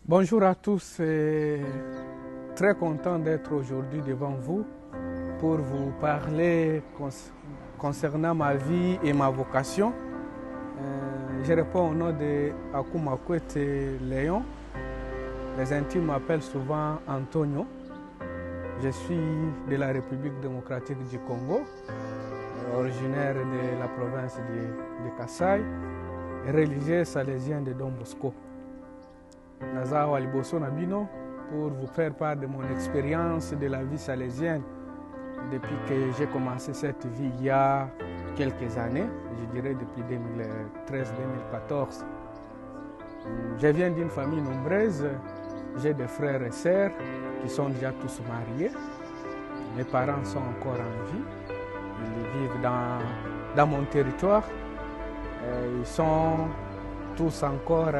Bonjour à tous, très content d'être aujourd'hui devant vous pour vous parler concernant ma vie et ma vocation. Je réponds au nom de Akumakwete Léon. Les intimes m'appellent souvent Antonio. Je suis de la République démocratique du Congo, originaire de la province de Kasaï, religieux salésien de Don Bosco. Nazawa Liboso Nabino pour vous faire part de mon expérience de la vie salésienne depuis que j'ai commencé cette vie il y a quelques années, je dirais depuis 2013-2014. Je viens d'une famille nombreuse, j'ai des frères et sœurs qui sont déjà tous mariés. Mes parents sont encore en vie, ils vivent dans mon territoire, ils sont tous encore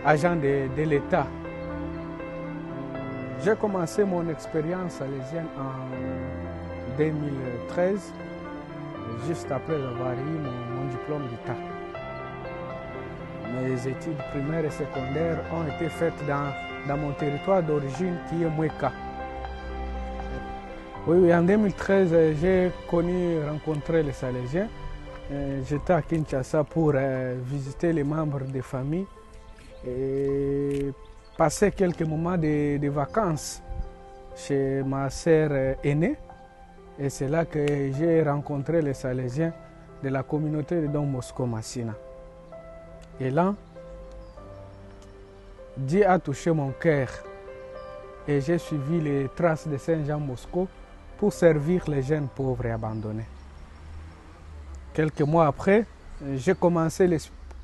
agent de l'État. J'ai commencé mon expérience salésienne en 2013, juste après avoir eu mon diplôme d'État. Mes études primaires et secondaires ont été faites dans mon territoire d'origine qui est Mweka. Oui, en 2013, j'ai rencontré les Salésiens. J'étais à Kinshasa pour visiter les membres des familles et passer quelques moments de vacances chez ma sœur aînée. Et c'est là que j'ai rencontré les Salésiens de la communauté de Don Bosco Massina. Et là, Dieu a touché mon cœur et j'ai suivi les traces de Saint Jean Bosco pour servir les jeunes pauvres et abandonnés. Quelques mois après, j'ai commencé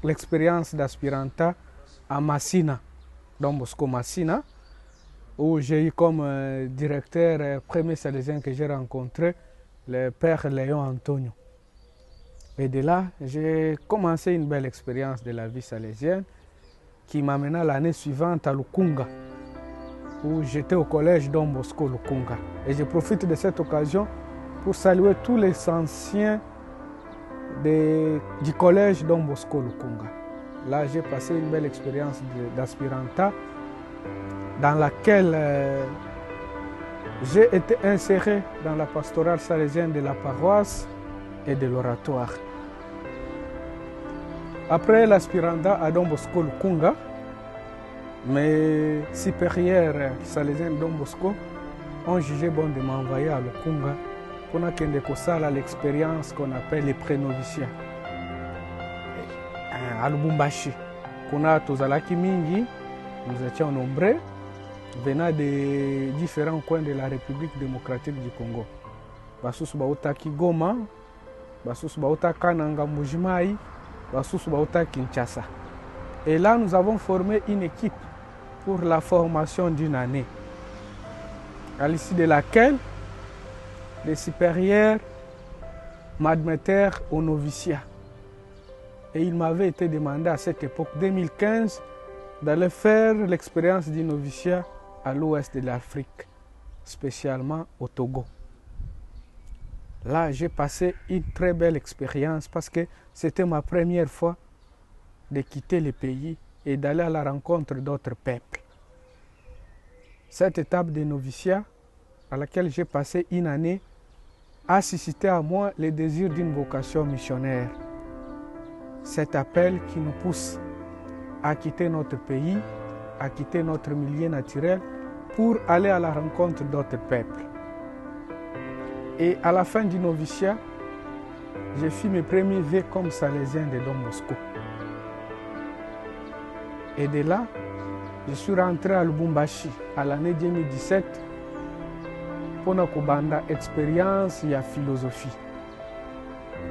l'expérience d'aspiranta à Massina, Don Bosco Massina, où j'ai eu comme directeur premier salésien que j'ai rencontré, le père Léon Antonio. Et de là, j'ai commencé une belle expérience de la vie salésienne qui m'amena l'année suivante à Lukunga, où j'étais au collège Don Bosco Lukunga. Et je profite de cette occasion pour saluer tous les anciens du collège Don Bosco Lukunga. Là, j'ai passé une belle expérience d'aspiranta dans laquelle j'ai été inséré dans la pastorale salésienne de la paroisse et de l'oratoire. Après l'aspiranta à Don Bosco Lukunga, mes supérieurs salésiens de Don Bosco ont jugé bon de m'envoyer à Lukunga pour l'expérience qu'on appelle les pré-noviciats. À Lubumbashi, kuna tozalaki mingi, nous étions nombreux, venant de différents coins de la République démocratique du Congo. Basusu bautaki Goma, basusu bautaki Kananga Mujimai, basusu bautaki Kinshasa. Et là, nous avons formé une équipe pour la formation d'une année, à l'issue de laquelle les supérieurs m'admettèrent au noviciat. Et il m'avait été demandé à cette époque, 2015, d'aller faire l'expérience du noviciat à l'ouest de l'Afrique, spécialement au Togo. Là, j'ai passé une très belle expérience parce que c'était ma première fois de quitter le pays et d'aller à la rencontre d'autres peuples. Cette étape de noviciat, à laquelle j'ai passé une année, a suscité à moi le désir d'une vocation missionnaire. Cet appel qui nous pousse à quitter notre pays, à quitter notre milieu naturel pour aller à la rencontre d'autres peuples. Et à la fin du noviciat, j'ai fait mes premiers vœux comme salésien de Don Bosco. Et de là, je suis rentré à Lubumbashi à l'année 2017 pour une expérience et philosophie.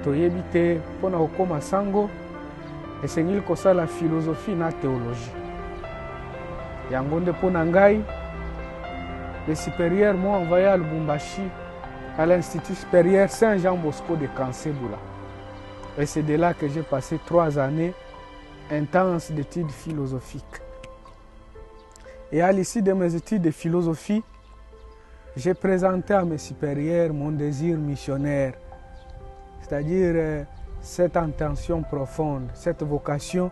Toyebi te mpona kokoma sango esengeli kosala philosophie na théologie. Yango nde mpona ngai, les supérieurs m'ont envoyé à Lubumbashi à l'Institut supérieur Saint Jean Bosco de Kansebula. Et c'est de là que j'ai passé 3 années intenses d'études philosophiques. Et à l'issue de mes études de philosophie, j'ai présenté à mes supérieurs mon désir missionnaire, c'est-à-dire cette intention profonde, cette vocation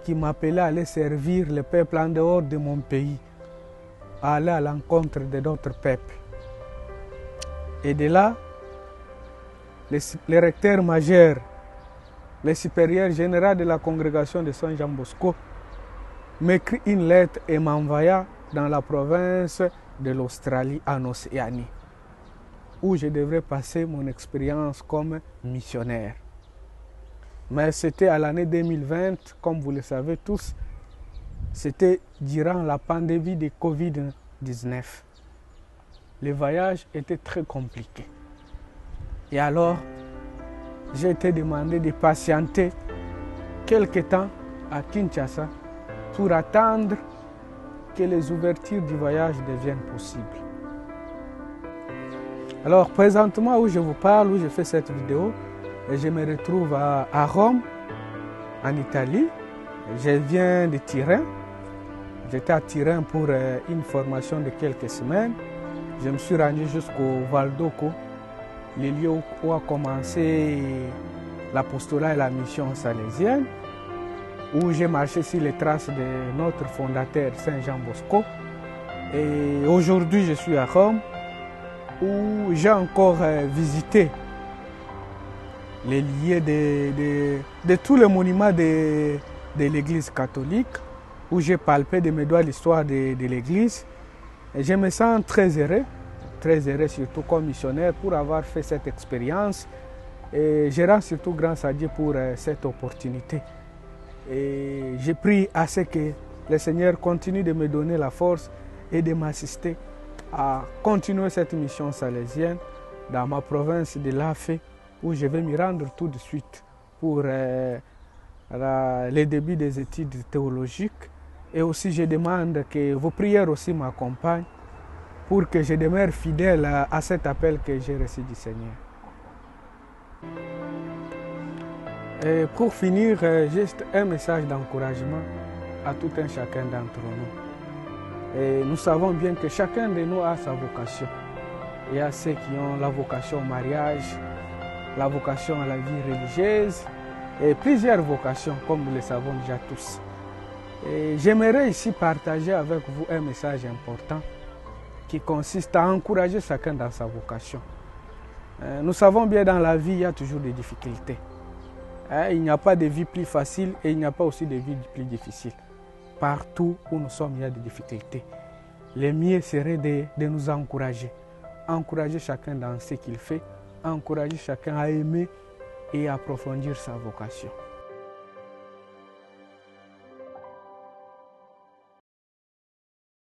qui m'appelait à aller servir le peuple en dehors de mon pays, à aller à l'encontre d'autres peuples. Et de là, le recteur majeur, le supérieur général de la congrégation de Saint Jean Bosco, m'écrit une lettre et m'envoya dans la province de l'Australie, en Océanie, où je devrais passer mon expérience comme missionnaire. Mais c'était à l'année 2020, comme vous le savez tous, c'était durant la pandémie de Covid-19. Le voyage était très compliqué. Et alors, j'ai été demandé de patienter quelque temps à Kinshasa pour attendre que les ouvertures du voyage deviennent possibles. Alors, présentement, où je vous parle, où je fais cette vidéo, je me retrouve à Rome, en Italie. Je viens de Turin. J'étais à Turin pour une formation de quelques semaines. Je me suis rendu jusqu'au Val d'Occo, le lieu où a commencé l'apostolat et la mission salésienne, où j'ai marché sur les traces de notre fondateur Saint Jean Bosco. Et aujourd'hui, je suis à Rome, où j'ai encore visité les lieux de tous les monuments de l'Église catholique, où j'ai palpé de mes doigts l'histoire de l'Église. Et je me sens très heureux surtout comme missionnaire pour avoir fait cette expérience. Et je rends surtout grâce à Dieu pour cette opportunité. Et je prie à ce que le Seigneur continue de me donner la force et de m'assister à continuer cette mission salésienne dans ma province de Lafay, où je vais m'y rendre tout de suite pour le début des études théologiques. Et aussi, je demande que vos prières aussi m'accompagnent pour que je demeure fidèle à cet appel que j'ai reçu du Seigneur. Et pour finir, juste un message d'encouragement à tout un chacun d'entre nous. Et nous savons bien que chacun de nous a sa vocation. Il y a ceux qui ont la vocation au mariage, la vocation à la vie religieuse et plusieurs vocations, comme nous le savons déjà tous. Et j'aimerais ici partager avec vous un message important qui consiste à encourager chacun dans sa vocation. Nous savons bien dans la vie, il y a toujours des difficultés. Il n'y a pas de vie plus facile et il n'y a pas aussi de vie plus difficile. Partout où nous sommes, il y a des difficultés. Le mieux serait de nous encourager. Encourager chacun dans ce qu'il fait, encourager chacun à aimer et approfondir sa vocation.